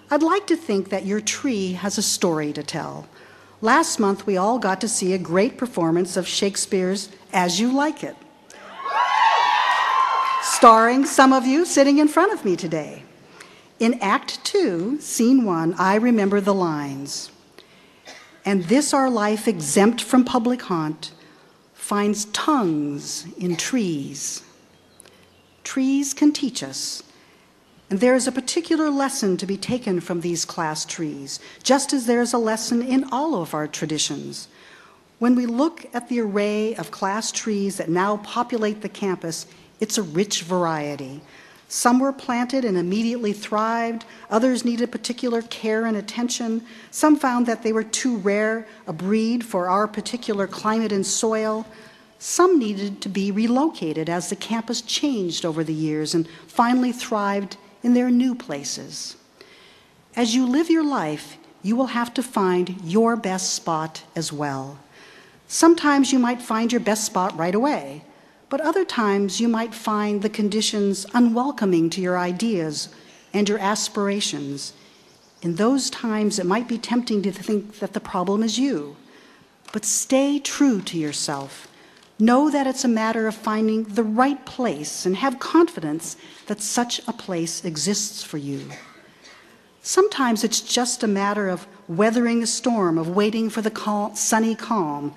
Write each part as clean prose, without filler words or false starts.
I'd like to think that your tree has a story to tell. Last month, we all got to see a great performance of Shakespeare's As You Like It, starring some of you sitting in front of me today. In Act 2, Scene 1, I remember the lines. And this our life exempt from public haunt finds tongues in trees. Trees can teach us, and there is a particular lesson to be taken from these class trees, just as there is a lesson in all of our traditions. When we look at the array of class trees that now populate the campus, it's a rich variety. Some were planted and immediately thrived. Others needed particular care and attention. Some found that they were too rare a breed for our particular climate and soil. Some needed to be relocated as the campus changed over the years and finally thrived in their new places. As you live your life, you will have to find your best spot as well. Sometimes you might find your best spot right away. But other times you might find the conditions unwelcoming to your ideas and your aspirations. In those times, it might be tempting to think that the problem is you. But stay true to yourself. Know that it's a matter of finding the right place and have confidence that such a place exists for you. Sometimes it's just a matter of weathering the storm, of waiting for the sunny calm.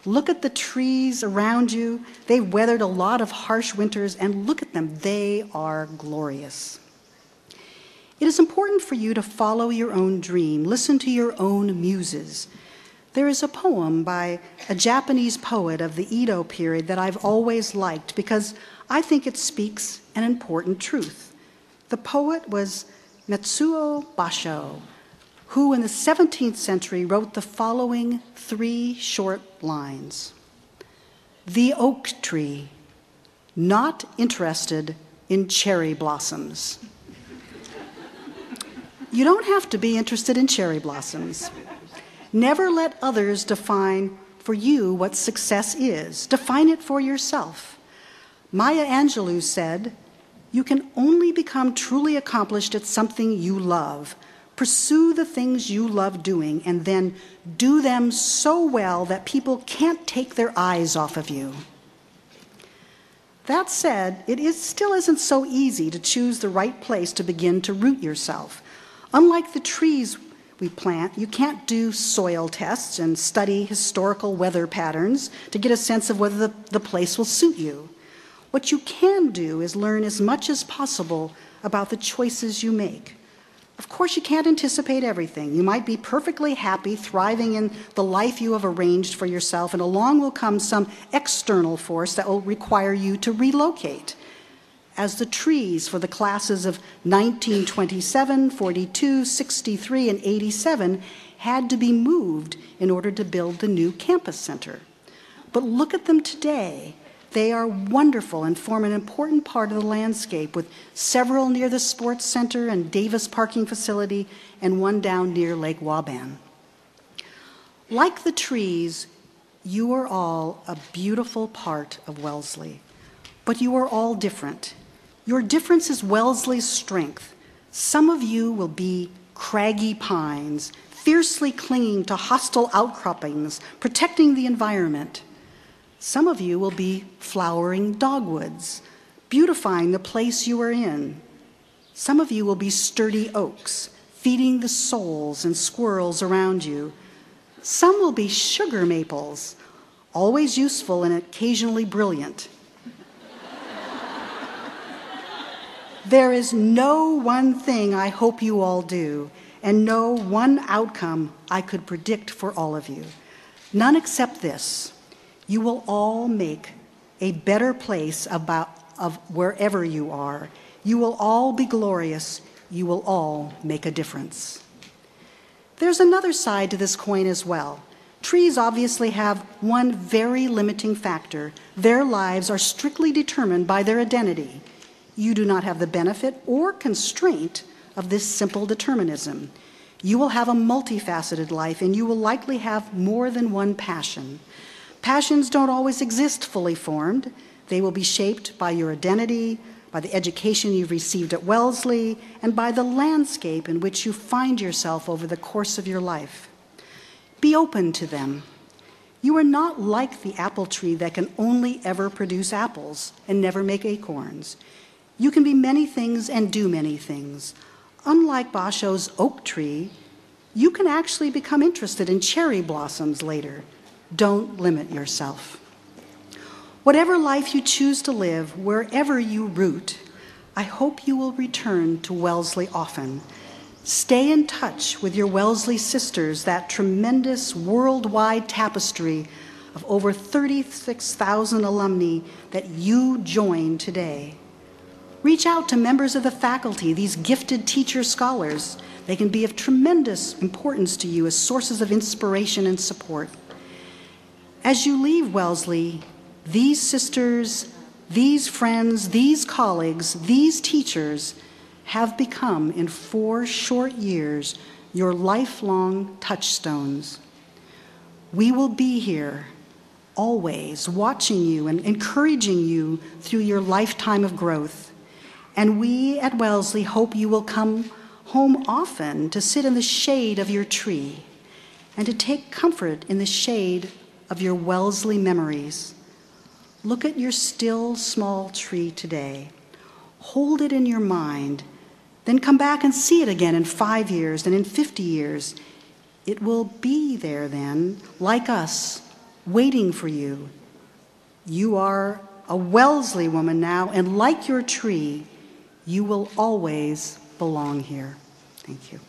Look at the trees around you. They've weathered a lot of harsh winters, and look at them. They are glorious. It is important for you to follow your own dream, listen to your own muses. There is a poem by a Japanese poet of the Edo period that I've always liked because I think it speaks an important truth. The poet was Matsuo Basho, who in the 17th century wrote the following 3 short lines. The oak tree, not interested in cherry blossoms. You don't have to be interested in cherry blossoms. Never let others define for you what success is. Define it for yourself. Maya Angelou said, "You can only become truly accomplished at something you love. Pursue the things you love doing and then do them so well that people can't take their eyes off of you." That said, still isn't so easy to choose the right place to begin to root yourself. Unlike the trees we plant, you can't do soil tests and study historical weather patterns to get a sense of whether the place will suit you. What you can do is learn as much as possible about the choices you make. Of course, you can't anticipate everything. You might be perfectly happy, thriving in the life you have arranged for yourself, and along will come some external force that will require you to relocate. As the trees for the classes of 1927, 42, 63, and 87 had to be moved in order to build the new campus center. But look at them today. They are wonderful and form an important part of the landscape, with several near the sports center and Davis parking facility and one down near Lake Waban. Like the trees, you are all a beautiful part of Wellesley, but you are all different. Your difference is Wellesley's strength. Some of you will be craggy pines, fiercely clinging to hostile outcroppings, protecting the environment. Some of you will be flowering dogwoods, beautifying the place you are in. Some of you will be sturdy oaks, feeding the souls and squirrels around you. Some will be sugar maples, always useful and occasionally brilliant. There is no one thing I hope you all do, and no one outcome I could predict for all of you. None except this. You will all make a better place of wherever you are. You will all be glorious. You will all make a difference. There's another side to this coin as well. Trees obviously have one very limiting factor. Their lives are strictly determined by their identity. You do not have the benefit or constraint of this simple determinism. You will have a multifaceted life, and you will likely have more than one passion. Passions don't always exist fully formed. They will be shaped by your identity, by the education you've received at Wellesley, and by the landscape in which you find yourself over the course of your life. Be open to them. You are not like the apple tree that can only ever produce apples and never make acorns. You can be many things and do many things. Unlike Basho's oak tree, you can actually become interested in cherry blossoms later. Don't limit yourself. Whatever life you choose to live, wherever you root, I hope you will return to Wellesley often. Stay in touch with your Wellesley sisters, that tremendous worldwide tapestry of over 36,000 alumni that you join today. Reach out to members of the faculty, these gifted teacher scholars. They can be of tremendous importance to you as sources of inspiration and support. As you leave Wellesley, these sisters, these friends, these colleagues, these teachers have become, in 4 short years, your lifelong touchstones. We will be here, always, watching you and encouraging you through your lifetime of growth. And we at Wellesley hope you will come home often to sit in the shade of your tree and to take comfort in the shade of your Wellesley memories. Look at your still small tree today. Hold it in your mind. Then come back and see it again in 5 years and in 50 years. It will be there then, like us, waiting for you. You are a Wellesley woman now, and like your tree, you will always belong here. Thank you.